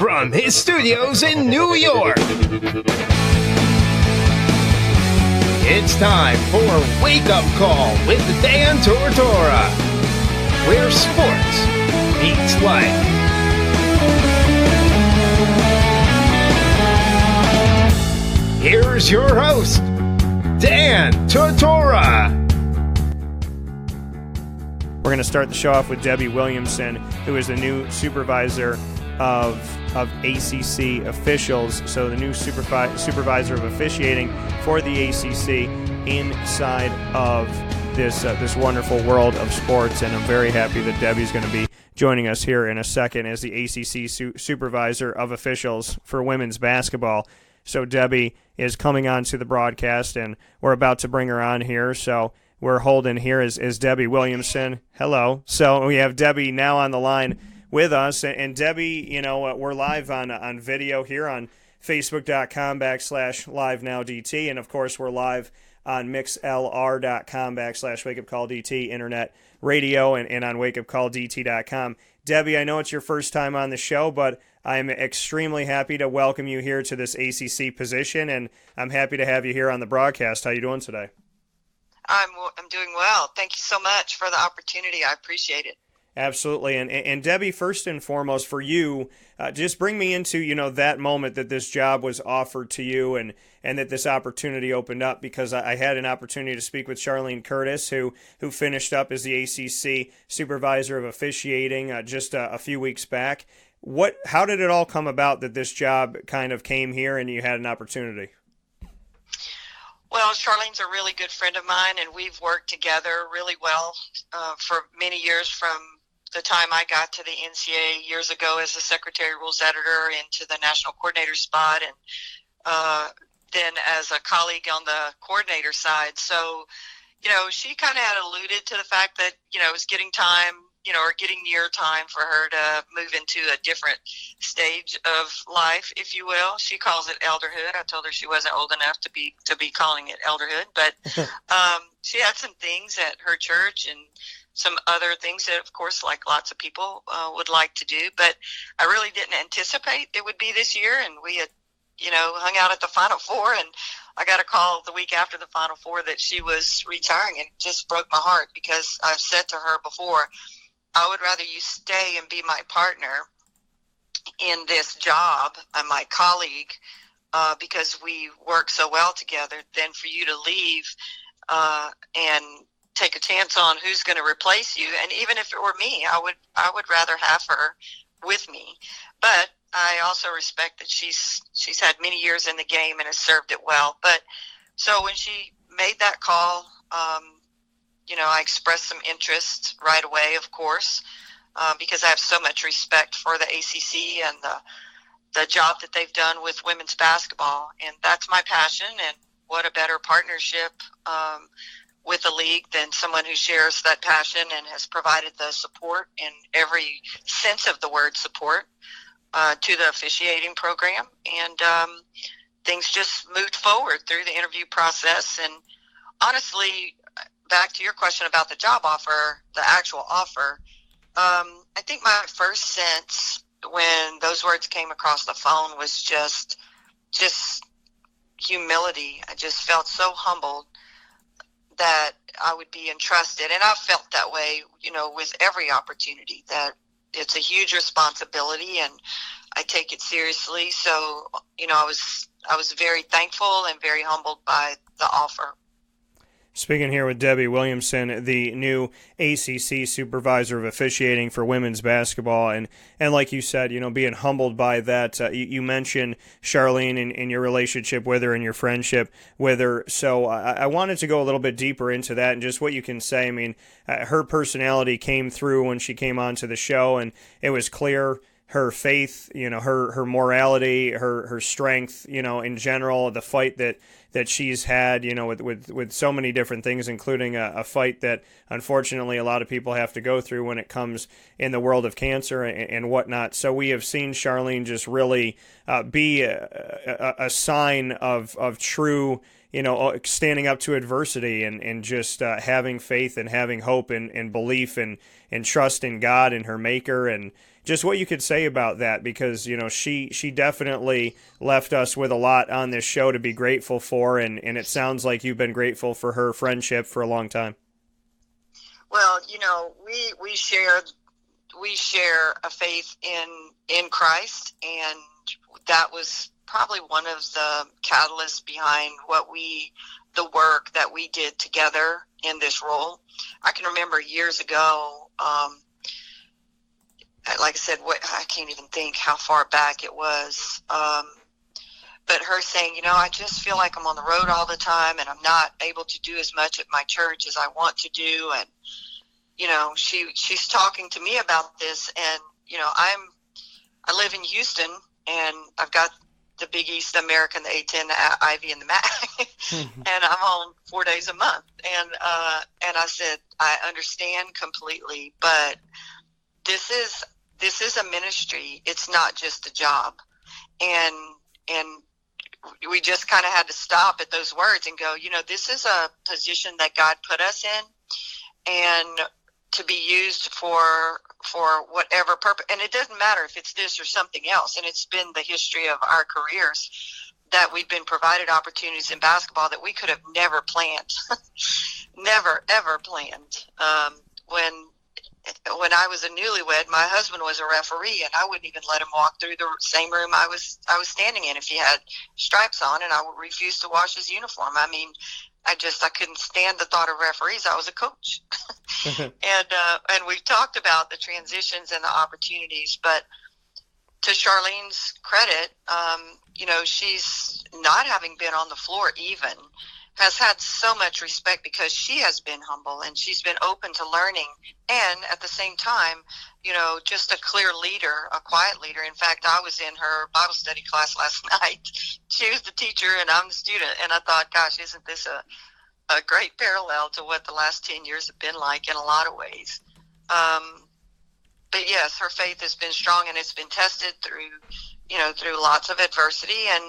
from his studios in New York, it's time for Wake Up Call with Dan Tortora, where sports meets life. Here's your host, Dan Tortora. We're going to start the show off with Debbie Williamson, who is the new supervisor of ACC officials, so the new supervisor of officiating for the ACC inside of this wonderful world of sports, and I'm very happy that Debbie's going to be joining us here in a second as the ACC supervisor of officials for women's basketball. So Debbie is coming on to the broadcast, and we're about to bring her on here, so we're holding here is Debbie Williamson. Hello. So we have Debbie now on the line with us. And Debbie, you know, we're live on video here on Facebook.com/LiveNowDT. And, of course, we're live on MixLR.com/WakeUpCallDT, internet radio, and on WakeUpCallDT.com. Debbie, I know it's your first time on the show, but I'm extremely happy to welcome you here to this ACC position, and I'm happy to have you here on the broadcast. How you doing today? I'm doing well. Thank you so much for the opportunity. I appreciate it. Absolutely. And Debbie, first and foremost, for you, just bring me into, you know, that moment that this job was offered to you and that this opportunity opened up, because I had an opportunity to speak with Charlene Curtis, who finished up as the ACC supervisor of officiating just a few weeks back. How did it all come about that this job kind of came here and you had an opportunity? Well, Charlene's a really good friend of mine, and we've worked together really well for many years, from the time I got to the NCAA years ago as the secretary rules editor into the national coordinator spot, and then as a colleague on the coordinator side. So, you know, she kind of had alluded to the fact that, you know, it was getting time, you know, or getting near time for her to move into a different stage of life, if you will. She calls it elderhood. I told her she wasn't old enough to be calling it elderhood, but she had some things at her church and some other things that, of course, like lots of people would like to do, but I really didn't anticipate it would be this year. And we had, you know, hung out at the Final Four, and I got a call the week after the Final Four that she was retiring, and it just broke my heart, because I've said to her before, I would rather you stay and be my partner in this job and my colleague, because we work so well together, than for you to leave and take a chance on who's going to replace you. And even if it were me, I would rather have her with me. But I also respect that she's had many years in the game and has served it well. But so when she made that call, you know, I expressed some interest right away, of course, because I have so much respect for the ACC and the job that they've done with women's basketball. And that's my passion. And what a better partnership with a league than someone who shares that passion and has provided the support in every sense of the word support to the officiating program. And things just moved forward through the interview process. And honestly, back to your question about the job offer, the actual offer, I think my first sense when those words came across the phone was just humility. I just felt so humbled that I would be entrusted. And I've felt that way, you know, with every opportunity, that it's a huge responsibility and I take it seriously. So, you know, I was very thankful and very humbled by the offer. Speaking here with Debbie Williamson, the new ACC supervisor of officiating for women's basketball, and like you said, you know, being humbled by that. You mentioned Charlene and your relationship with her and your friendship with her, so I wanted to go a little bit deeper into that and just what you can say. I mean, her personality came through when she came onto the show, and it was clear her faith, you know, her morality, her strength, you know, in general, the fight that she's had, you know, with so many different things, including a fight that unfortunately a lot of people have to go through when it comes in the world of cancer and whatnot. So we have seen Charlene just really be a sign of true, standing up to adversity and just having faith and having hope and belief and trust in God and her maker, and just what you could say about that, because, she definitely left us with a lot on this show to be grateful for, and it sounds like you've been grateful for her friendship for a long time. Well, we share a faith in Christ, and that was probably one of the catalysts behind the work that we did together in this role. I can remember years ago, like I said, I can't even think how far back it was, but her saying, I just feel like I'm on the road all the time and I'm not able to do as much at my church as I want to do. And, she's talking to me about this, and, I live in Houston, and I've got the Big East, the American, the A10, the Ivy, and the MAC, and I'm home 4 days a month. And I said, I understand completely, but this is a ministry. It's not just a job. And we just kind of had to stop at those words and go, this is a position that God put us in, and to be used for whatever purpose. And it doesn't matter if it's this or something else. And it's been the history of our careers that we've been provided opportunities in basketball that we could have never planned, never, ever planned. When I was a newlywed, my husband was a referee, and I wouldn't even let him walk through the same room I was standing in if he had stripes on, and I would refuse to wash his uniform. I mean, I couldn't stand the thought of referees. I was a coach. And we've talked about the transitions and the opportunities, but to Charlene's credit, she's not having been on the floor even, has had so much respect because she has been humble and she's been open to learning, and at the same time, just a clear leader, a quiet leader. In fact, I was in her Bible study class last night. She was the teacher and I'm the student, and I thought, gosh, isn't this a great parallel to what the last 10 years have been like in a lot of ways. But yes, her faith has been strong, and it's been tested through lots of adversity, and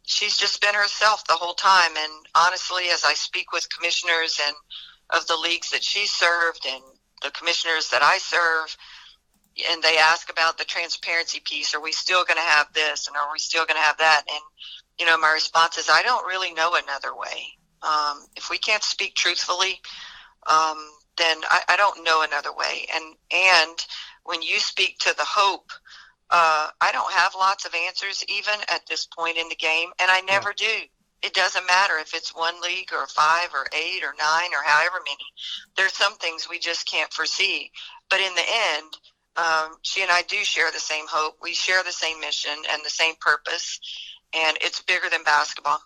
she's just been herself the whole time. And honestly, as I speak with commissioners and of the leagues that she served and the commissioners that I serve, and they ask about the transparency piece, are we still going to have this, and are we still going to have that? And, my response is, I don't really know another way. If we can't speak truthfully, then I don't know another way. And when you speak to the hope, I don't have lots of answers even at this point in the game, and I never do. It doesn't matter if it's one league or 5 or 8 or 9 or however many. There's some things we just can't foresee. But in the end, she and I do share the same hope. We share the same mission and the same purpose, and it's bigger than basketball.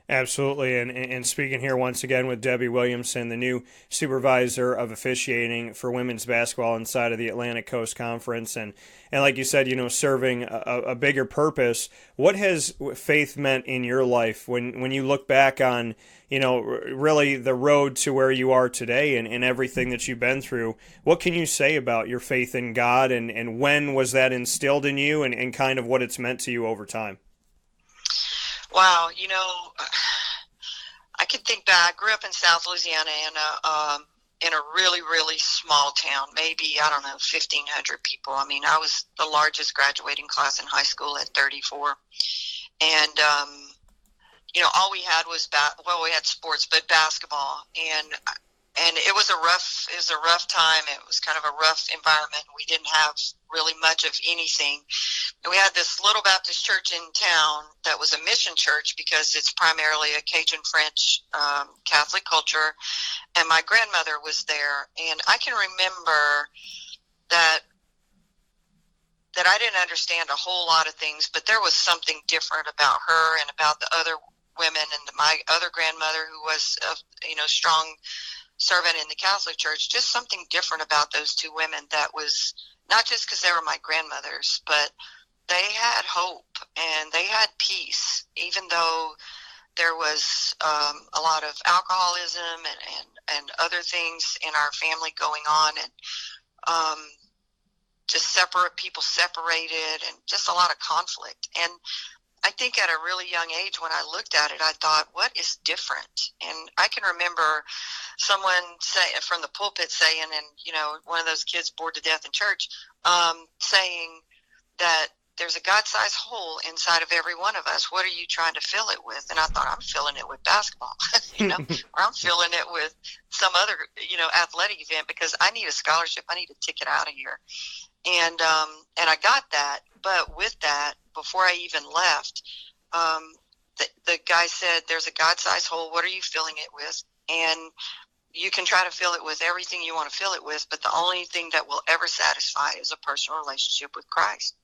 Absolutely, and speaking here once again with Debbie Williamson, the new supervisor of officiating for women's basketball inside of the Atlantic Coast Conference, and like you said, serving a bigger purpose. What has faith meant in your life when you look back on, really the road to where you are today and everything that you've been through? What can you say about your faith in God, and when was that instilled in you, and kind of what it's meant to you over time? Wow, I can think back. I grew up in South Louisiana in a really, really small town, maybe, 1,500 people. I mean, I was the largest graduating class in high school at 34. And, all we had was, we had sports, but basketball. And it was a rough time. It was kind of a rough environment. We didn't have really much of anything. And we had this little Baptist church in town that was a mission church because it's primarily a Cajun French Catholic culture. And my grandmother was there. And I can remember that I didn't understand a whole lot of things, but there was something different about her and about the other women, and my other grandmother, who was a strong servant in the Catholic Church. Just something different about those two women that was not just because they were my grandmothers, but they had hope and they had peace, even though there was a lot of alcoholism and other things in our family going on, and just people separated, and just a lot of conflict. And I think at a really young age, when I looked at it, I thought, what is different? And I can remember someone from the pulpit saying, and, one of those kids bored to death in church, saying that there's a God-sized hole inside of every one of us. What are you trying to fill it with? And I thought, I'm filling it with basketball, or I'm filling it with some other, athletic event, because I need a scholarship. I need a ticket out of here. And I got that. But with that, before I even left, the guy said, there's a God-sized hole. What are you filling it with? And you can try to fill it with everything you want to fill it with, but the only thing that will ever satisfy is a personal relationship with Christ.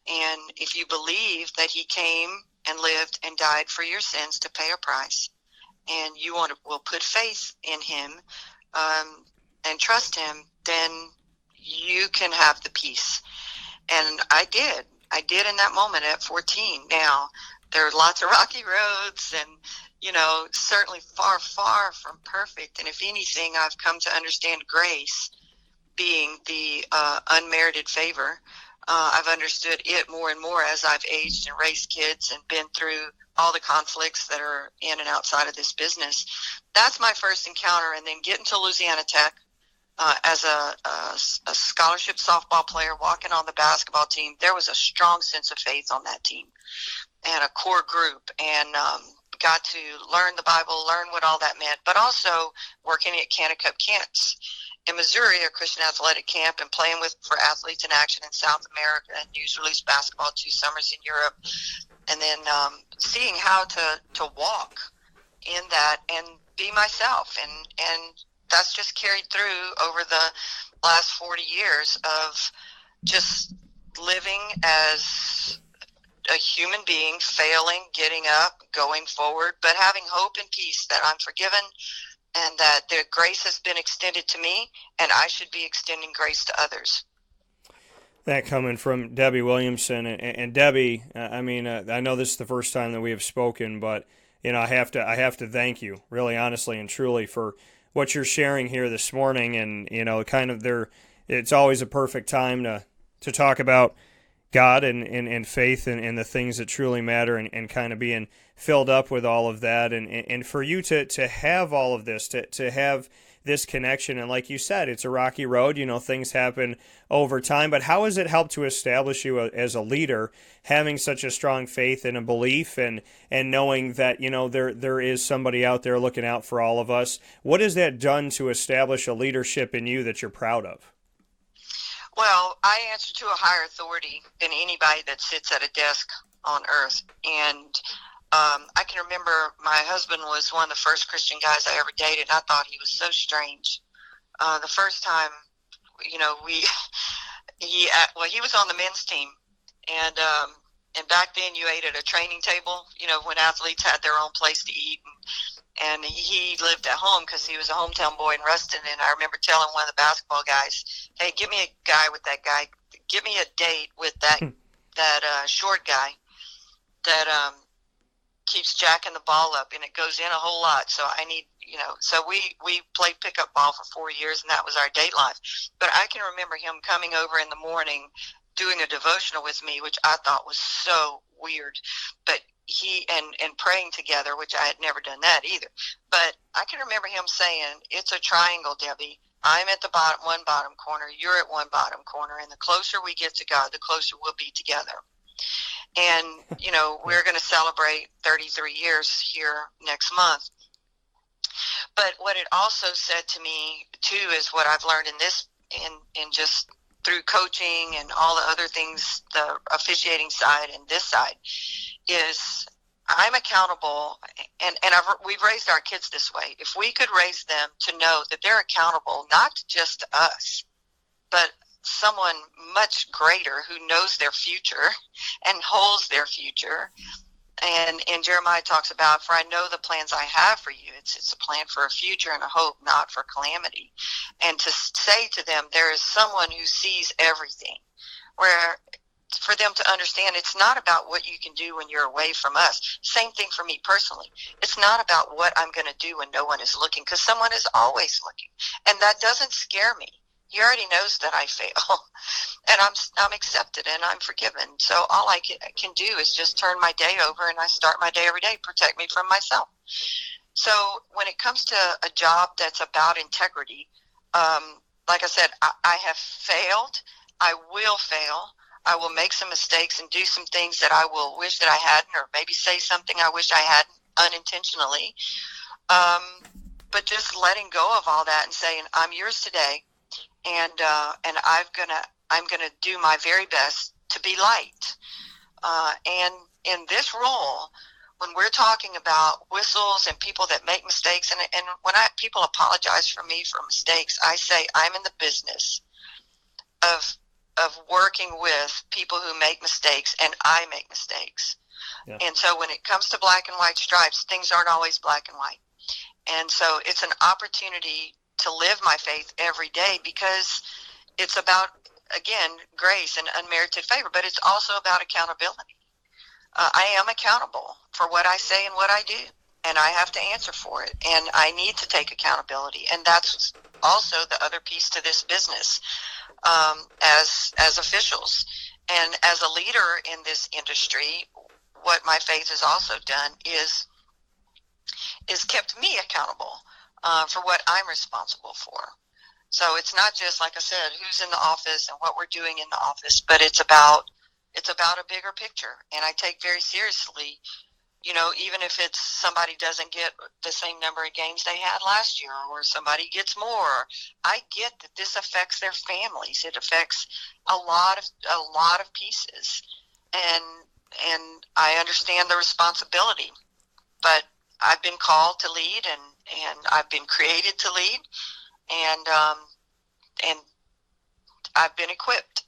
And if you believe that he came and lived and died for your sins to pay a price, and you will put faith in him and trust him, then you can have the peace. And I did in that moment at 14. Now, there are lots of rocky roads and, certainly far, far from perfect. And if anything, I've come to understand grace being the unmerited favor. I've understood it more and more as I've aged and raised kids and been through all the conflicts that are in and outside of this business. That's my first encounter. And then getting to Louisiana Tech as a scholarship softball player, walking on the basketball team, there was a strong sense of faith on that team and a core group, and got to learn the Bible, learn what all that meant, but also working at Kanakuk camps in Missouri, a Christian athletic camp, and playing for Athletes in Action in South America and News Release Basketball 2 summers in Europe, and then seeing how to walk in that and be myself, and that's just carried through over the last 40 years of just living as a human being, failing, getting up, going forward, but having hope and peace that I'm forgiven and that the grace has been extended to me, and I should be extending grace to others. That coming from Debbie Williamson. And Debbie, I know this is the first time that we have spoken, but I have to thank you, really, honestly and truly, for what you're sharing here this morning. And it's always a perfect time to talk about God and faith and the things that truly matter, and kind of being filled up with all of that, and for you to have all of this, to have this connection. And like you said, it's a rocky road, things happen over time, but how has it helped to establish you as a leader, having such a strong faith and a belief, and knowing that there is somebody out there looking out for all of us? What has that done to establish a leadership in you that you're proud of? Well, I answer to a higher authority than anybody that sits at a desk on earth. And I can remember my husband was one of the first Christian guys I ever dated. I thought he was so strange. The first time, he was on the men's team. And back then you ate at a training table, when athletes had their own place to eat. And he lived at home because he was a hometown boy in Ruston. And I remember telling one of the basketball guys, hey, give me a guy with that guy. Give me a date with that short guy that keeps jacking the ball up, and it goes in a whole lot. So I need, so we played pickup ball for 4 years, and that was our date life. But I can remember him coming over in the morning, doing a devotional with me, which I thought was so weird. But he and praying together, which I had never done that either. But I can remember him saying, it's a triangle, Debbie. I'm at the one bottom corner, you're at one bottom corner, and the closer we get to God, the closer we'll be together. And, we're going to celebrate 33 years here next month. But what it also said to me, too, is what I've learned in just through coaching and all the other things, the officiating side and this side, is I'm accountable, and we've raised our kids this way. If we could raise them to know that they're accountable not just to us, but someone much greater who knows their future and holds their future. And Jeremiah talks about, for I know the plans I have for you. It's a plan for a future and a hope, not for calamity. And to say to them, there is someone who sees everything, where for them to understand it's not about what you can do when you're away from us. Same thing for me personally. It's not about what I'm going to do when no one is looking, because someone is always looking. And that doesn't scare me. He already knows that I fail, and I'm accepted and I'm forgiven. So all I can do is just turn my day over, and I start my day every day, protect me from myself. So when it comes to a job that's about integrity, like I said, I have failed. I will fail. I will make some mistakes and do some things that I will wish that I hadn't, or maybe say something I wish I hadn't unintentionally. But just letting go of all that and saying, I'm yours today, and I'm gonna do my very best to be light. And in this role, when we're talking about whistles and people that make mistakes, and when people apologize for me for mistakes, I say I'm in the business of working with people who make mistakes, and I make mistakes. Yeah. And so when it comes to black and white stripes, things aren't always black and white. And so it's an opportunity to live my faith every day, because it's about, again, grace and unmerited favor, but it's also about accountability. I am accountable for what I say and what I do, and I have to answer for it, and I need to take accountability. And that's also the other piece to this business, as officials and as a leader in this industry. What my faith has also done is kept me accountable for what I'm responsible for. So it's not just, like I said, who's in the office and what we're doing in the office, but it's about a bigger picture. And I take very seriously, even if it's somebody doesn't get the same number of games they had last year, or somebody gets more. I get that this affects their families. It affects a lot of pieces, and I understand the responsibility. But I've been called to lead, and I've been created to lead, and I've been equipped.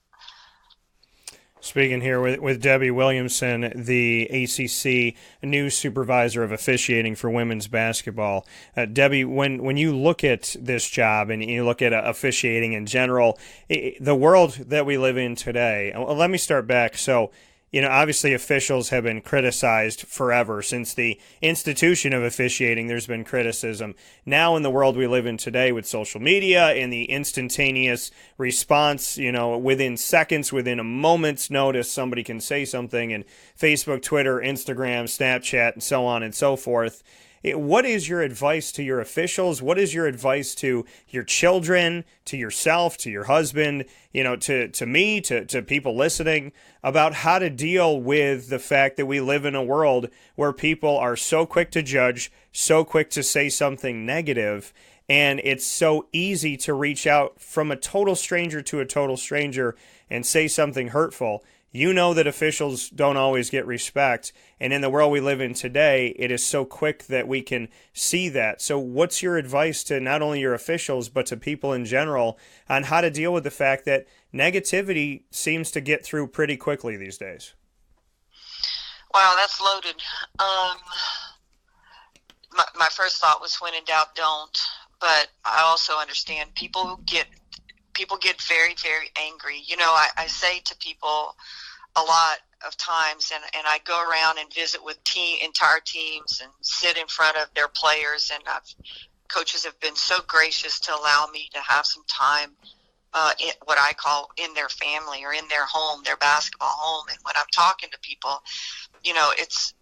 Speaking here with Debbie Williamson, the ACC new supervisor of officiating for women's basketball. Debbie, when you look at this job and you look at officiating in general, the world that we live in today, let me start back. So, obviously officials have been criticized forever. Since the institution of officiating, there's been criticism. Now in the world we live in today with social media and the instantaneous response, within seconds, within a moment's notice, somebody can say something, and Facebook, Twitter, Instagram, Snapchat, and so on and so forth. What is your advice to your officials? What is your advice to your children, to yourself, to your husband, to me, to people listening, about how to deal with the fact that we live in a world where people are so quick to judge, so quick to say something negative, and it's so easy to reach out from a total stranger to a total stranger and say something hurtful? You know that officials don't always get respect, and in the world we live in today, it is so quick that we can see that. So what's your advice to not only your officials, but to people in general on how to deal with the fact that negativity seems to get through pretty quickly these days? Wow, that's loaded. My first thought was, when in doubt, don't. But I also understand people get very, very angry. I say to people a lot of times, and I go around and visit with entire teams and sit in front of their players, and coaches have been so gracious to allow me to have some time in what I call in their family or in their home, their basketball home. And when I'm talking to people, it's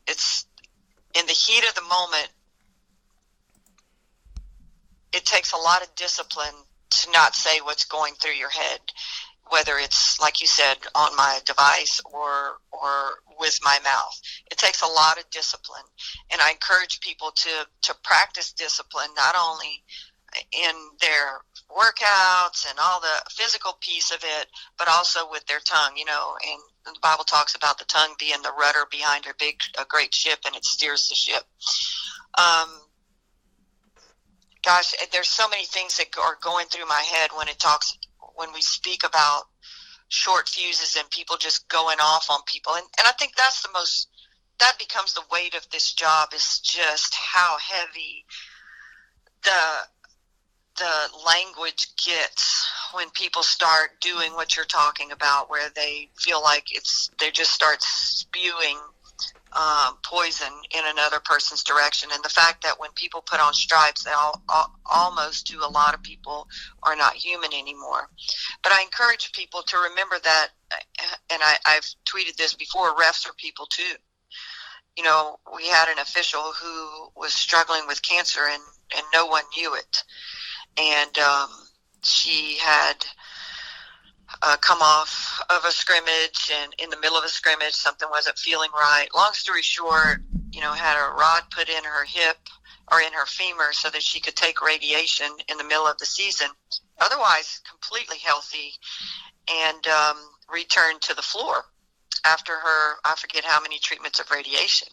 in the heat of the moment. It takes a lot of discipline to not say what's going through your head, whether it's, like you said, on my device or with my mouth. It takes a lot of discipline, and I encourage people to practice discipline, not only in their workouts and all the physical piece of it, but also with their tongue. And the Bible talks about the tongue being the rudder behind a great ship, and it steers the ship. Gosh, there's so many things that are going through my head when we speak about short fuses and people just going off on people. And I think that becomes the weight of this job, is just how heavy the language gets when people start doing what you're talking about, where they feel like they just start spewing poison in another person's direction. And the fact that when people put on stripes, they almost to a lot of people are not human anymore. But I encourage people to remember that, and I've tweeted this before, refs are people too. You know, we had an official who was struggling with cancer, and no one knew it. And she had come off of a scrimmage, and in the middle of a scrimmage, something wasn't feeling right. Long story short, you know, had a rod put in her hip or in her femur so that she could take radiation in the middle of the season. Otherwise, completely healthy, and returned to the floor after her, I forget how many treatments of radiation.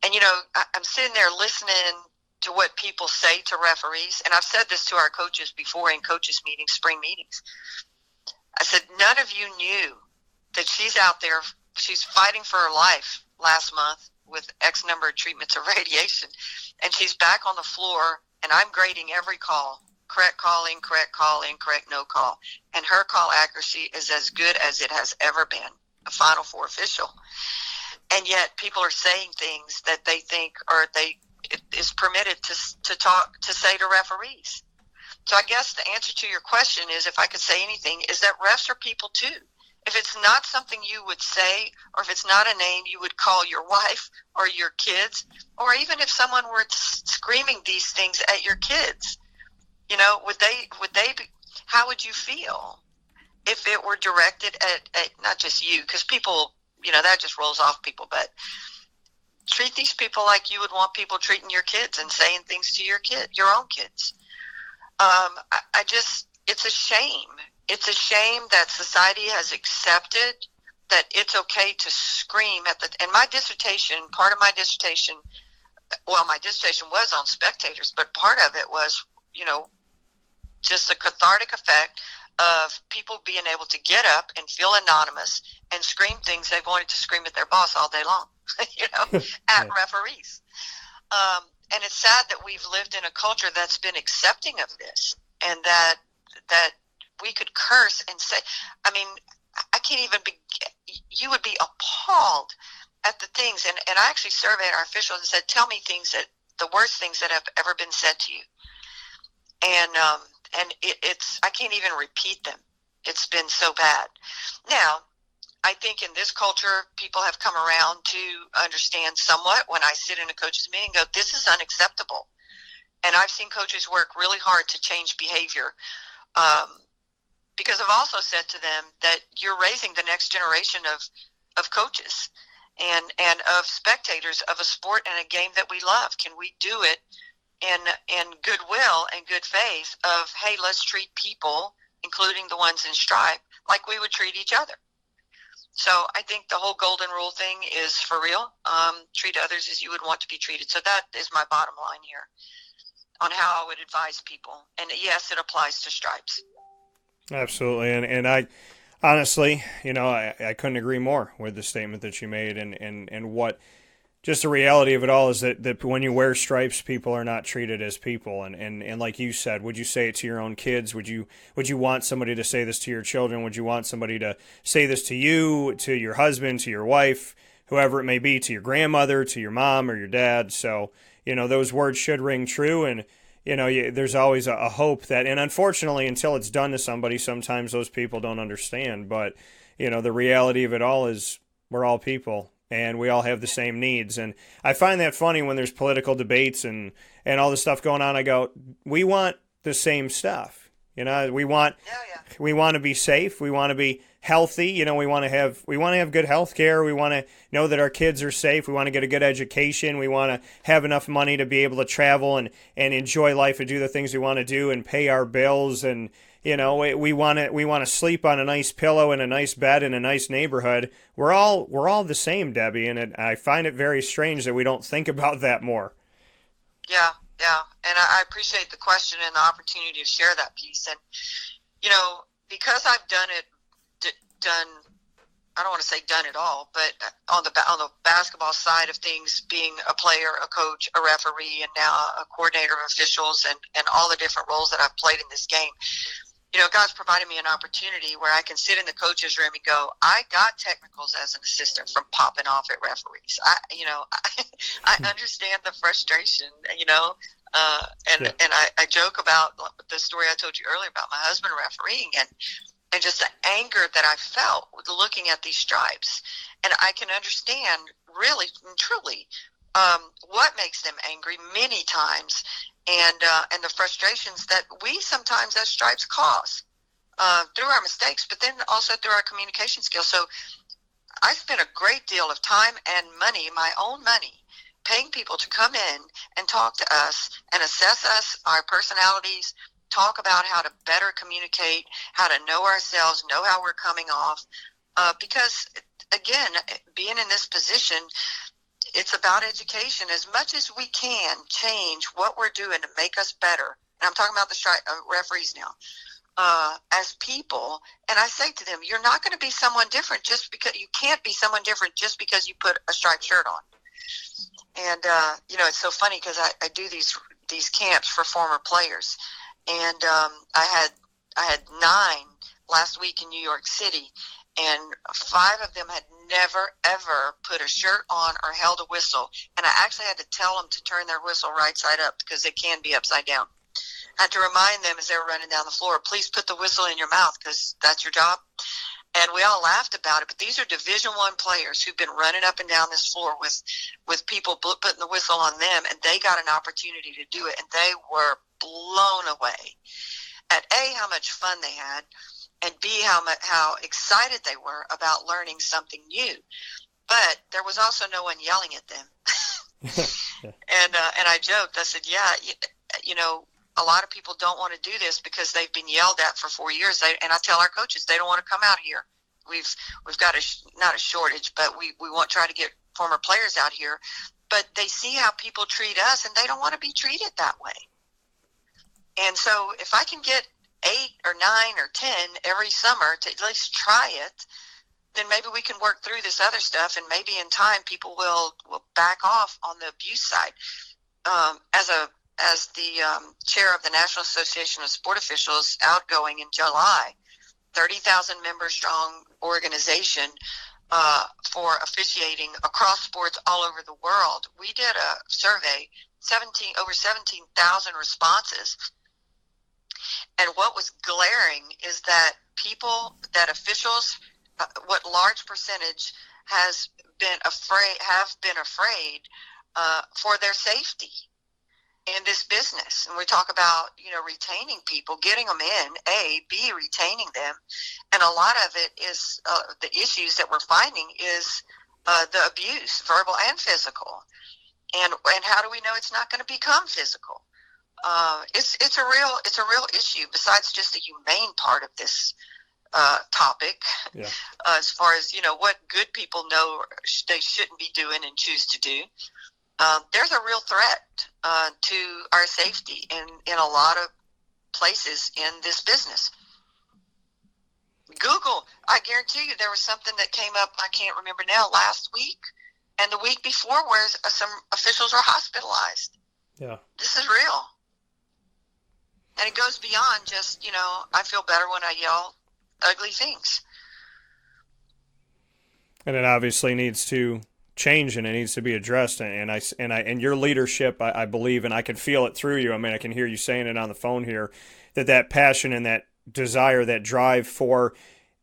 And, you know, I'm sitting there listening to what people say to referees, and I've said this to our coaches before in coaches meetings, spring meetings. I said, none of you knew that she's out there, she's fighting for her life last month with X number of treatments of radiation, and she's back on the floor, and I'm grading every call, correct call, incorrect, no call. And her call accuracy is as good as it has ever been, a Final Four official. And yet people are saying things that they think it is permitted to say to referees. So I guess the answer to your question is, if I could say anything, is that refs are people too. If it's not something you would say, or if it's not a name you would call your wife or your kids, or even if someone were screaming these things at your kids, you know, would they be, how would you feel if it were directed at not just you? Because people, you know, that just rolls off people, but treat these people like you would want people treating your kids and saying things to your own kids. It's a shame. It's a shame that society has accepted that it's okay to scream and my dissertation, part of my dissertation, well, my dissertation was on spectators, but part of it was, you know, just a cathartic effect of people being able to get up and feel anonymous and scream things they wanted to scream at their boss all day long, you know, at referees. And it's sad that we've lived in a culture that's been accepting of this, and that we could curse and say, I mean, I can't even you would be appalled at the things. And I actually surveyed our officials and said, tell me the worst things that have ever been said to you. And it's, I can't even repeat them. It's been so bad. Now, I think in this culture, people have come around to understand somewhat when I sit in a coach's meeting and go, this is unacceptable. And I've seen coaches work really hard to change behavior, because I've also said to them that you're raising the next generation of coaches and of spectators of a sport and a game that we love. Can we do it in goodwill and good faith of, hey, let's treat people, including the ones in stripe, like we would treat each other? So I think the whole golden rule thing is for real. Treat others as you would want to be treated. So that is my bottom line here on how I would advise people. And yes, it applies to stripes. Absolutely. And I honestly, you know, I couldn't agree more with the statement that you made, and what just the reality of it all is that when you wear stripes, people are not treated as people. And like you said, would you say it to your own kids? Would you want somebody to say this to your children? Would you want somebody to say this to you, to your husband, to your wife, whoever it may be, to your grandmother, to your mom or your dad? So, you know, those words should ring true. And, you know, there's always a hope that, and unfortunately, until it's done to somebody, sometimes those people don't understand. But, you know, the reality of it all is we're all people. And we all have the same needs. And I find that funny when there's political debates and all this stuff going on. I go, we want the same stuff. You know, we want to be safe. We want to be healthy. You know, we want to have good health care. We want to know that our kids are safe. We want to get a good education. We want to have enough money to be able to travel and enjoy life and do the things we want to do and pay our bills. And, you know, we want to sleep on a nice pillow in a nice bed in a nice neighborhood. We're all the same, Debbie, and I find it very strange that we don't think about that more. Yeah, and I appreciate the question and the opportunity to share that piece. And, you know, because I've done I don't want to say done it all, but on the basketball side of things, being a player, a coach, a referee, and now a coordinator of officials, and all the different roles that I've played in this game, God's provided me an opportunity where I can sit in the coach's room and go, I got technicals as an assistant from popping off at referees. I understand the frustration, and I joke about the story I told you earlier about my husband refereeing and just the anger that I felt looking at these stripes. And I can understand really and truly what makes them angry many times, and the frustrations that we sometimes as stripes cause through our mistakes, but then also through our communication skills. So I spent a great deal of time and money, my own money, paying people to come in and talk to us and assess us, our personalities, talk about how to better communicate, how to know ourselves, know how we're coming off. Because, again, being in this position, it's about education. As much as we can change what we're doing to make us better, and I'm talking about the referees now, as people, and I say to them, you're not going to be someone different just because you can't be someone different just because you put a striped shirt on. And it's so funny because I do these camps for former players, and I had 9 last week in New York City, and 5 of them had never ever put a shirt on or held a whistle, and I actually had to tell them to turn their whistle right side up because it can be upside down. I had to remind them as they were running down the floor, please put the whistle in your mouth because that's your job. And we all laughed about it, but these are Division I players who've been running up and down this floor with people putting the whistle on them, and they got an opportunity to do it, and they were blown away at A, how much fun they had, and B, how excited they were about learning something new. But there was also no one yelling at them. And I joked, I said, a lot of people don't want to do this because they've been yelled at for 4 years. And I tell our coaches they don't want to come out here. We've got not a shortage, but we want to try to get former players out here. But they see how people treat us, and they don't want to be treated that way. And so if I can get 8 or 9 or 10 every summer to at least try it, then maybe we can work through this other stuff, and maybe in time people will back off on the abuse side. As the chair of the National Association of Sport Officials, outgoing in July, 30,000 member strong organization for officiating across sports all over the world, we did a survey, over 17,000 responses. And what was glaring is that officials, what large percentage have been afraid for their safety in this business. And we talk about, retaining people, getting them in, A, B, retaining them. And a lot of it is the issues that we're finding is the abuse, verbal and physical. And how do we know it's not going to become physical? It's a real issue besides just the humane part of this topic. Yeah. As far as, what good people know they shouldn't be doing and choose to do. There's a real threat to our safety in a lot of places in this business. Google, I guarantee you there was something that came up, I can't remember now, last week and the week before where some officials are hospitalized. Yeah. This is real. And it goes beyond just, I feel better when I yell ugly things. And it obviously needs to change, and it needs to be addressed. And your leadership, I believe, and I can feel it through you. I mean, I can hear you saying it on the phone here, that passion and that desire, that drive for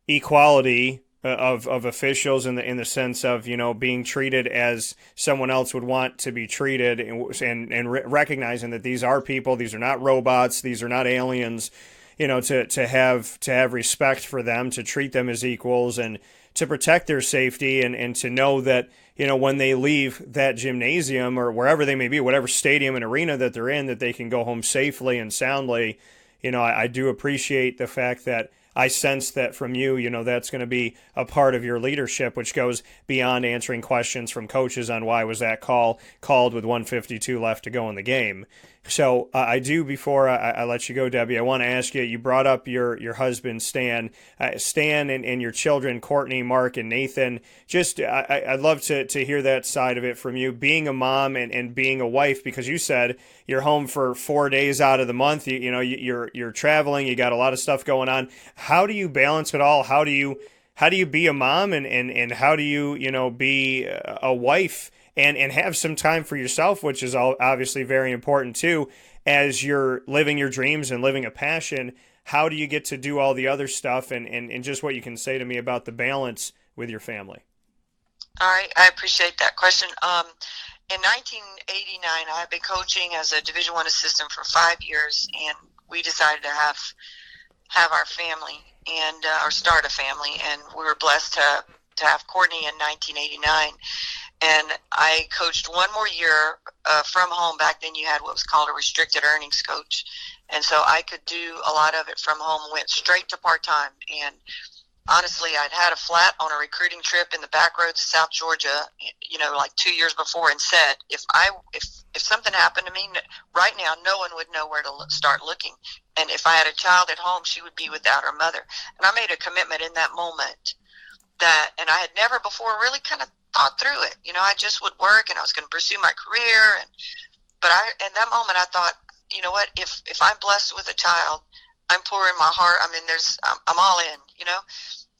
equality of officials in the sense of, being treated as someone else would want to be treated, and recognizing that these are people, these are not robots, these are not aliens, to have respect for them, to treat them as equals, and to protect their safety, and to know that, when they leave that gymnasium or wherever they may be, whatever stadium and arena that they're in, that they can go home safely and soundly. I do appreciate the fact that I sense that from you, that's going to be a part of your leadership, which goes beyond answering questions from coaches on why was that call called with 1:52 left to go in the game. So I do, before I let you go, Debbie, I want to ask you, you brought up your husband, Stan, and your children, Courtney, Mark, and Nathan. Just, I'd love to hear that side of it from you, being a mom and being a wife, because you said you're home for 4 days out of the month. You're traveling, you got a lot of stuff going on. How do you balance it all? How do you be a mom and how do you, be a wife and have some time for yourself, which is obviously very important too, as you're living your dreams and living a passion? How do you get to do all the other stuff, and just what you can say to me about the balance with your family? All right, I appreciate that question. In 1989, I had been coaching as a Division I assistant for 5 years, and we decided to have our family and or start a family, and we were blessed to have Courtney in 1989. And I coached one more year from home. Back then you had what was called a restricted earnings coach. And so I could do a lot of it from home, went straight to part-time. And honestly, I'd had a flat on a recruiting trip in the back roads of South Georgia, like 2 years before, and said, if something happened to me right now, no one would know where to start looking. And if I had a child at home, she would be without her mother. And I made a commitment in that moment and I had never before really kind of thought through it. I just would work and I was going to pursue my career. But in that moment, I thought, you know what, if I'm blessed with a child, I'm pouring my heart. I mean, I'm all in,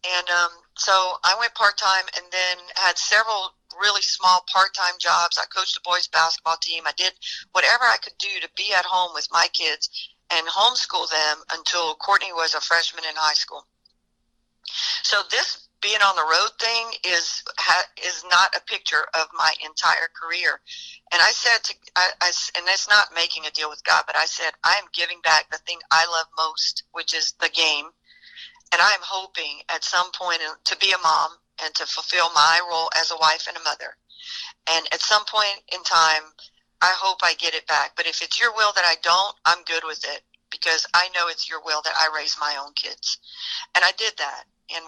And so I went part-time and then had several really small part-time jobs. I coached the boys basketball team. I did whatever I could do to be at home with my kids and homeschool them until Courtney was a freshman in high school. So this being on the road thing is not a picture of my entire career. And I said and it's not making a deal with God, but I said, I am giving back the thing I love most, which is the game. And I am hoping at some point to be a mom and to fulfill my role as a wife and a mother. And at some point in time, I hope I get it back. But if it's your will that I don't, I'm good with it, because I know it's your will that I raise my own kids. And I did that. And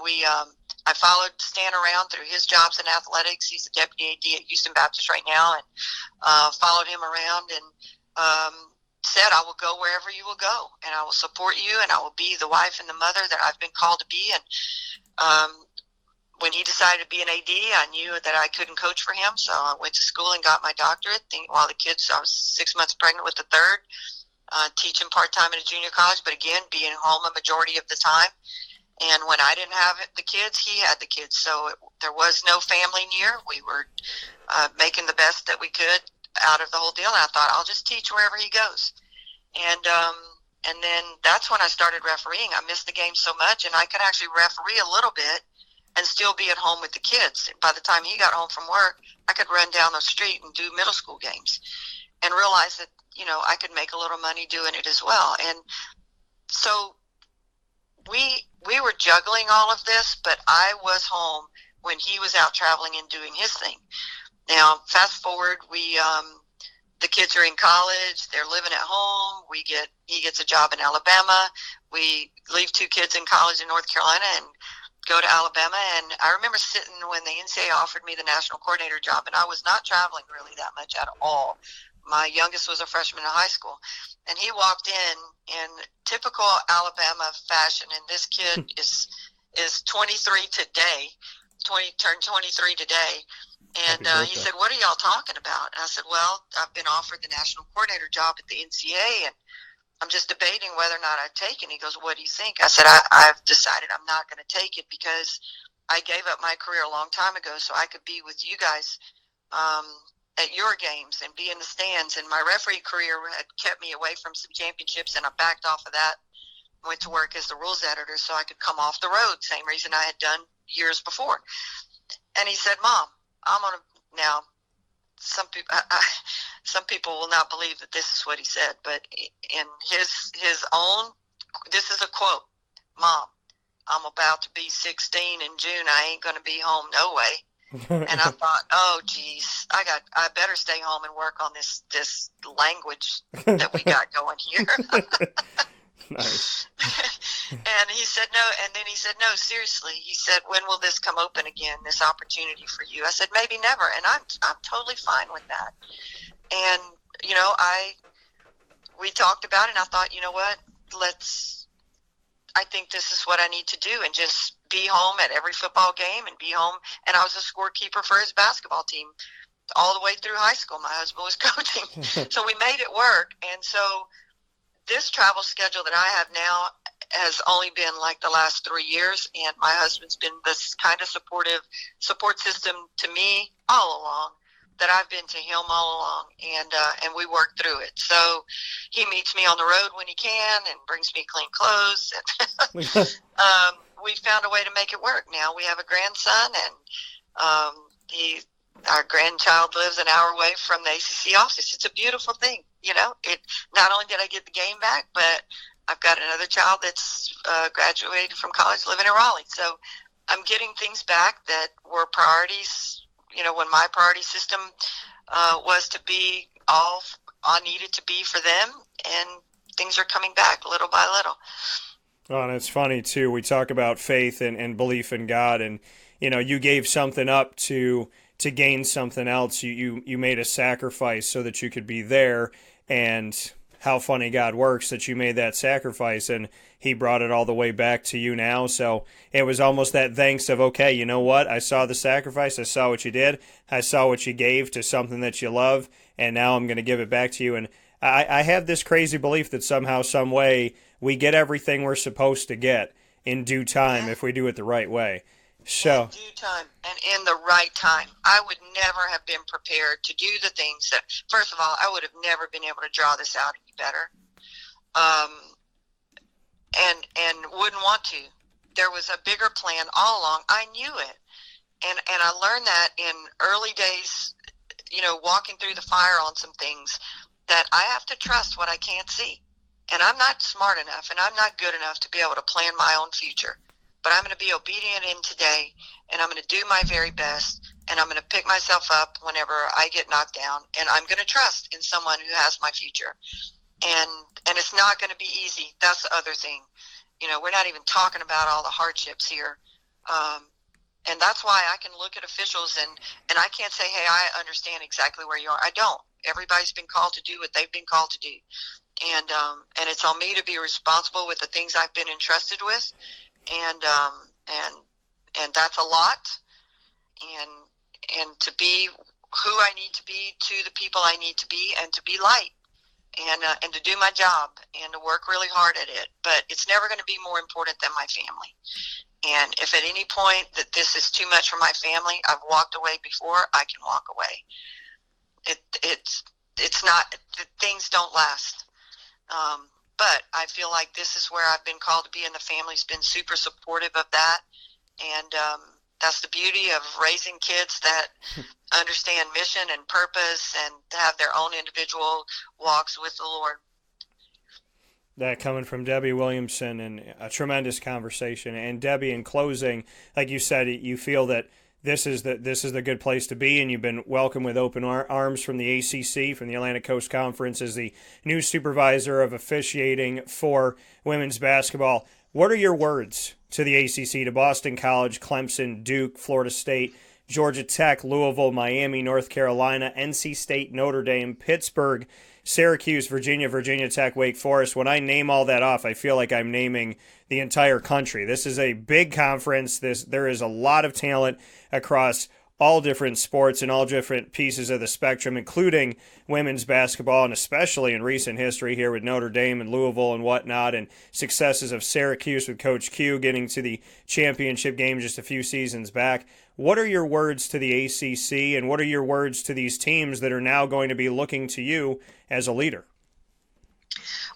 I followed Stan around through his jobs in athletics. He's a deputy AD at Houston Baptist right now, and followed him around and said, I will go wherever you will go, and I will support you, and I will be the wife and the mother that I've been called to be. And when he decided to be an AD, I knew that I couldn't coach for him, so I went to school and got my doctorate. While I was 6 months pregnant with the third, teaching part-time at a junior college, but again, being home a majority of the time. And when I didn't have the kids, he had the kids. So there was no family near. We were making the best that we could out of the whole deal. And I thought, I'll just teach wherever he goes. And then that's when I started refereeing. I missed the game so much, and I could actually referee a little bit and still be at home with the kids. By the time he got home from work, I could run down the street and do middle school games and realize that, I could make a little money doing it as well. And so we were juggling all of this, but I was home when he was out traveling and doing his thing. Now, fast forward, the kids are in college, they're living at home. He gets a job in Alabama. We leave 2 kids in college in North Carolina and go to Alabama. And I remember sitting when the NCAA offered me the national coordinator job, and I was not traveling really that much at all. My youngest was a freshman in high school, and he walked in typical Alabama fashion, and this kid is 23 today, turned 23 today, and he said, what are y'all talking about? And I said, well, I've been offered the national coordinator job at the NCAA, and I'm just debating whether or not I take it. And he goes, what do you think? I said, I've decided I'm not going to take it, because I gave up my career a long time ago so I could be with you guys at your games and be in the stands. And my referee career had kept me away from some championships, and I backed off of that, went to work as the rules editor so I could come off the road, same reason I had done years before. And he said, Mom, I'm going to, now, some people will not believe that this is what he said, but in his own, this is a quote, Mom, I'm about to be 16 in June. I ain't going to be home no way. And I thought, oh, geez, I better stay home and work on this language that we got going here. Nice. And he said no, and then he said, no, seriously. He said, when will this come open again, this opportunity for you? I said, maybe never, and I'm totally fine with that. And, you know, we talked about it, and I thought, you know what, I think this is what I need to do, and just be home at every football game and be home. And I was a scorekeeper for his basketball team all the way through high school. My husband was coaching. So we made it work. And so this travel schedule that I have now has only been like the last 3 years, and my husband's been this kind of support system to me all along, that I've been to him all along, and we work through it. So he meets me on the road when he can and brings me clean clothes. We found a way to make it work. Now we have a grandson, and our grandchild lives an hour away from the ACC office. It's a beautiful thing, you know. Not only did I get the game back, but I've got another child that's graduated from college living in Raleigh. So I'm getting things back that were priorities, you know, when my priority system was to be all I needed to be for them, and things are coming back little by little. Oh, and it's funny, too. We talk about faith and belief in God, and, you know, you gave something up to gain something else. You made a sacrifice so that you could be there, and how funny God works that you made that sacrifice, and he brought it all the way back to you now. So it was almost that thanks of, okay, you know what? I saw the sacrifice. I saw what you did. I saw what you gave to something that you love, and now I'm going to give it back to you. And I have this crazy belief that somehow, some way, we get everything we're supposed to get in due time if we do it the right way. So, in due time and in the right time. I would never have been prepared to do the things that, first of all, I would have never been able to draw this out any better. And wouldn't want to. There was a bigger plan all along. I knew it. And I learned that in early days, you know, walking through the fire on some things, that I have to trust what I can't see. And I'm not smart enough, and I'm not good enough to be able to plan my own future. But I'm going to be obedient in today, and I'm going to do my very best, and I'm going to pick myself up whenever I get knocked down, and I'm going to trust in someone who has my future. And it's not going to be easy. That's the other thing. You know, we're not even talking about all the hardships here. And that's why I can look at officials, and I can't say, hey, I understand exactly where you are. I don't. Everybody's been called to do what they've been called to do. And it's on me to be responsible with the things I've been entrusted with. And that's a lot, and to be who I need to be to the people I need to be, and to be light, and to do my job, and to work really hard at it. But it's never going to be more important than my family. And if at any point that this is too much for my family, I've walked away before, I can walk away. It's not, things don't last. But I feel like this is where I've been called to be, and the family's been super supportive of that. And that's the beauty of raising kids that understand mission and purpose, and have their own individual walks with the Lord. That coming from Debbie Williamson, and a tremendous conversation. And Debbie, in closing, like you said, you feel that this is the good place to be, and you've been welcomed with open arms from the ACC, from the Atlantic Coast Conference, as the new supervisor of officiating for women's basketball. What are your words to the ACC, to Boston College, Clemson, Duke, Florida State, Georgia Tech, Louisville, Miami, North Carolina, NC State, Notre Dame, Pittsburgh, Syracuse, Virginia Tech, Wake Forest? When I name all that off, I feel like I'm naming the entire country. This is a big conference. There is a lot of talent across all different sports and all different pieces of the spectrum, including women's basketball, and especially in recent history here with Notre Dame and Louisville and whatnot, and successes of Syracuse with Coach Q getting to the championship game just a few seasons back. What are your words to the ACC, and what are your words to these teams that are now going to be looking to you as a leader?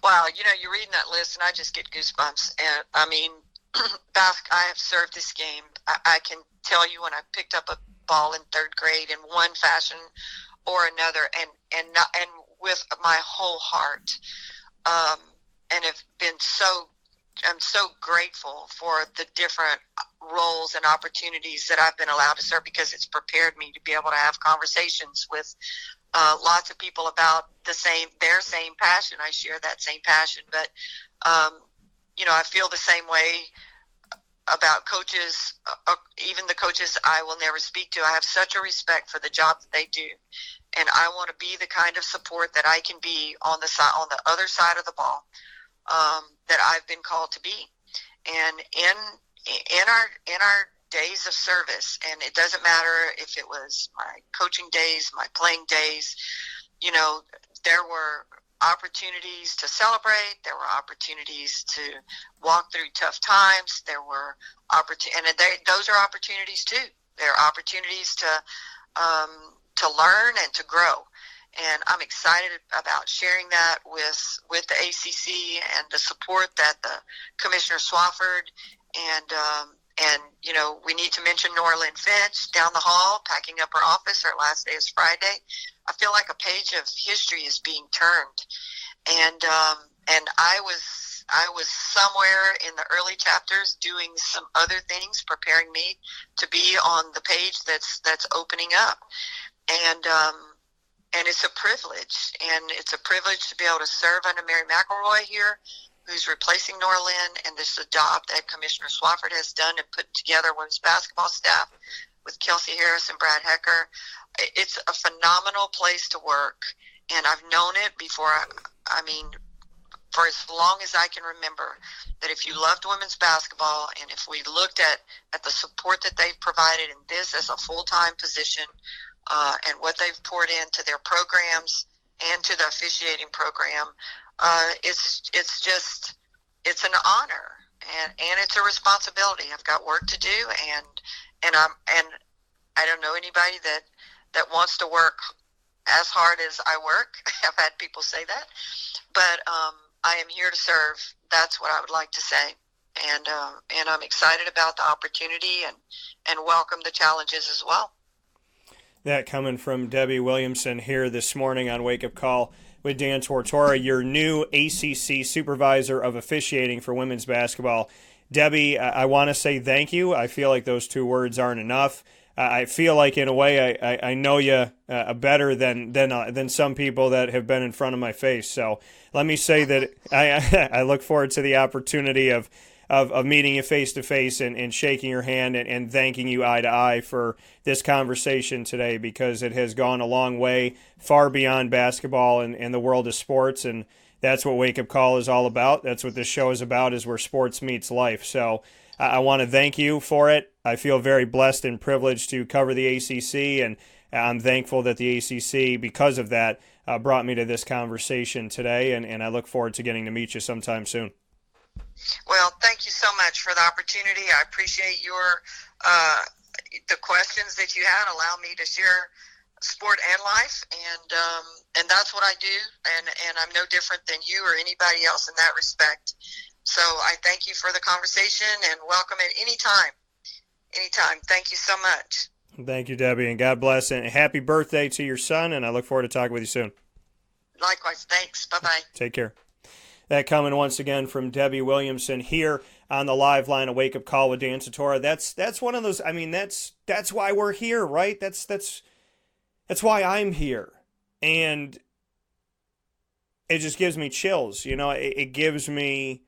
Wow, you know, you're reading that list, and I just get goosebumps. And I mean, I have served this game. I can tell you, when I picked up a ball in third grade in one fashion or another, and with my whole heart, and have been I'm so grateful for the different roles and opportunities that I've been allowed to serve, because it's prepared me to be able to have conversations with lots of people about their same passion. I share that same passion, but I feel the same way about coaches, even the coaches I will never speak to. I have such a respect for the job that they do, and I want to be the kind of support that I can be on the other side of the ball, that I've been called to be. And in our days of service, and it doesn't matter if it was my coaching days, my playing days, there were opportunities to celebrate. There were opportunities to walk through tough times. There were those are opportunities too. There are opportunities to learn and to grow. And I'm excited about sharing that with the ACC and the support that the Commissioner Swafford and we need to mention Norlin Finch down the hall, packing up her office. Her last day is Friday. I feel like a page of history is being turned, and I was somewhere in the early chapters doing some other things, preparing me to be on the page that's opening up, and it's a privilege, to be able to serve under Mary McElroy here, who's replacing Norlin, and this is a job that Commissioner Swafford has done and put together women's basketball staff with Kelsey Harris and Brad Hecker. It's a phenomenal place to work, and I've known it before. For as long as I can remember, that if you loved women's basketball, and if we looked at the support that they've provided in this as a full-time position, and what they've poured into their programs and to the officiating program, it's an honor, and it's a responsibility. I've got work to do, and I don't know anybody that wants to work as hard as I work. I've had people say that, but I am here to serve. That's what I would like to say, and I'm excited about the opportunity and welcome the challenges as well. That coming from Debbie Williamson here this morning on Wake Up Call with Dan Tortora, your new ACC Supervisor of Officiating for women's basketball. Debbie, I want to say thank you. I feel like those two words aren't enough. I feel like, in a way, I know you better than some people that have been in front of my face. So let me say that I look forward to the opportunity of meeting you face-to-face and shaking your hand and thanking you eye to eye for this conversation today, because it has gone a long way, far beyond basketball and the world of sports, and that's what Wake Up Call is all about. That's what this show is about, is where sports meets life. So I want to thank you for it. I feel very blessed and privileged to cover the ACC, and I'm thankful that the ACC, because of that, brought me to this conversation today, and I look forward to getting to meet you sometime soon. Well, thank you so much for the opportunity. I appreciate your the questions that you had. Allow me to share sport and life, and that's what I do, and I'm no different than you or anybody else in that respect. So I thank you for the conversation, and welcome at any time. Thank you so much. Thank you, Debbie, and God bless, and happy birthday to your son, and I look forward to talking with you soon. Likewise. Thanks. Bye-bye. Take care. That coming once again from Debbie Williamson here on the live line of Wake Up Call with Dan Tortora. That's one of those. I mean, that's why we're here, right? That's why I'm here, and it just gives me chills. It gives me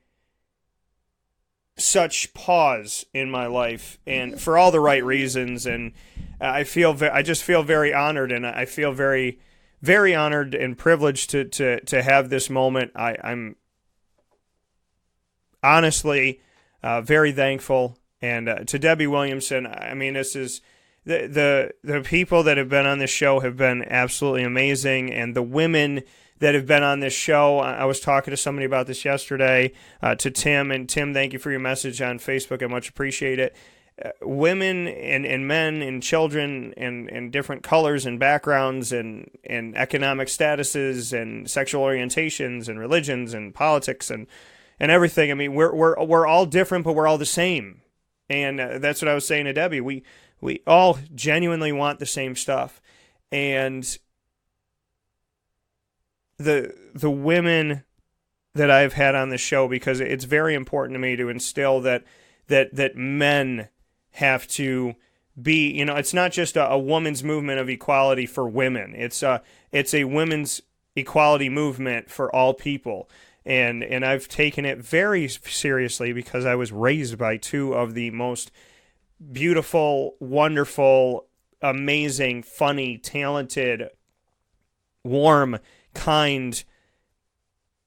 such pause in my life, and for all the right reasons. And I just feel very honored, and I feel very, very honored and privileged to have this moment. I'm honestly very thankful. And to Debbie Williamson, I mean, this is the people that have been on this show have been absolutely amazing, and the women that have been on this show. I was talking to somebody about this yesterday, to Tim, and Tim, thank you for your message on Facebook. I much appreciate it. Women and men and children and different colors and backgrounds and economic statuses and sexual orientations and religions and politics and everything. I mean, we're all different, but we're all the same. And that's what I was saying to Debbie. We all genuinely want the same stuff. And the women that I've had on the show, because it's very important to me to instill that men have to be, it's not just a woman's movement of equality for women. It's a women's equality movement for all people. And I've taken it very seriously because I was raised by two of the most beautiful, wonderful, amazing, funny, talented, warm, kind,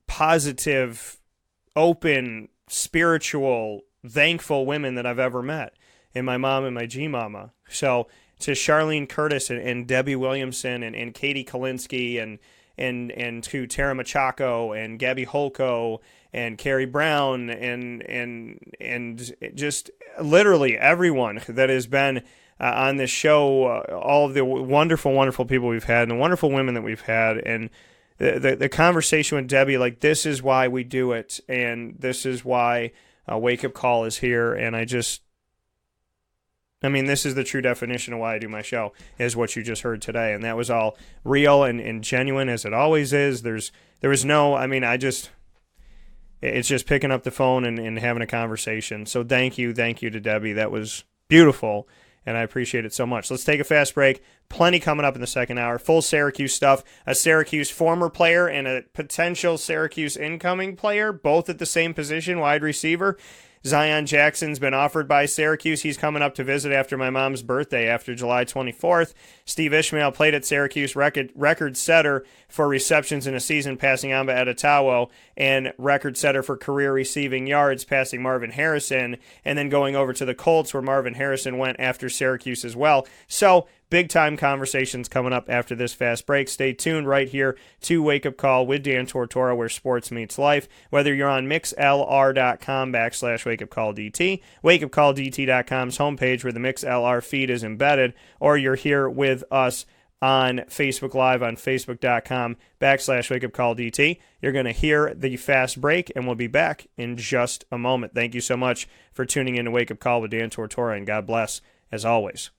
positive, open, spiritual, thankful women that I've ever met, and my mom and my G-Mama. So to Charlene Curtis and Debbie Williamson and Katie Kalinsky and to Tara Machako and Gabby Holko and Carrie Brown and just literally everyone that has been on this show, all of the wonderful, wonderful people we've had and the wonderful women that we've had, and the conversation with Debbie, like, this is why we do it, and this is why Wake Up Call is here, and this is the true definition of why I do my show, is what you just heard today, and that was all real and genuine, as it always is. There was no, it's just picking up the phone and having a conversation. So thank you to Debbie. That was beautiful, and I appreciate it so much. Let's take a fast break. Plenty coming up in the second hour. Full Syracuse stuff. A Syracuse former player and a potential Syracuse incoming player, both at the same position, wide receiver. Zion Jackson's been offered by Syracuse. He's coming up to visit after my mom's birthday, after July 24th. Steve Ishmael played at Syracuse, record setter for receptions in a season, passing Amba Edetawo, and record setter for career receiving yards, passing Marvin Harrison, and then going over to the Colts, where Marvin Harrison went after Syracuse as well. So, big-time conversations coming up after this fast break. Stay tuned right here to Wake Up Call with Dan Tortora, where sports meets life. Whether you're on mixlr.com/wakeupcalldt, wakeupcalldt.com's homepage where the MixLR feed is embedded, or you're here with us on Facebook Live on facebook.com/wakeupcalldt. You're going to hear the fast break, and we'll be back in just a moment. Thank you so much for tuning in to Wake Up Call with Dan Tortora, and God bless, as always.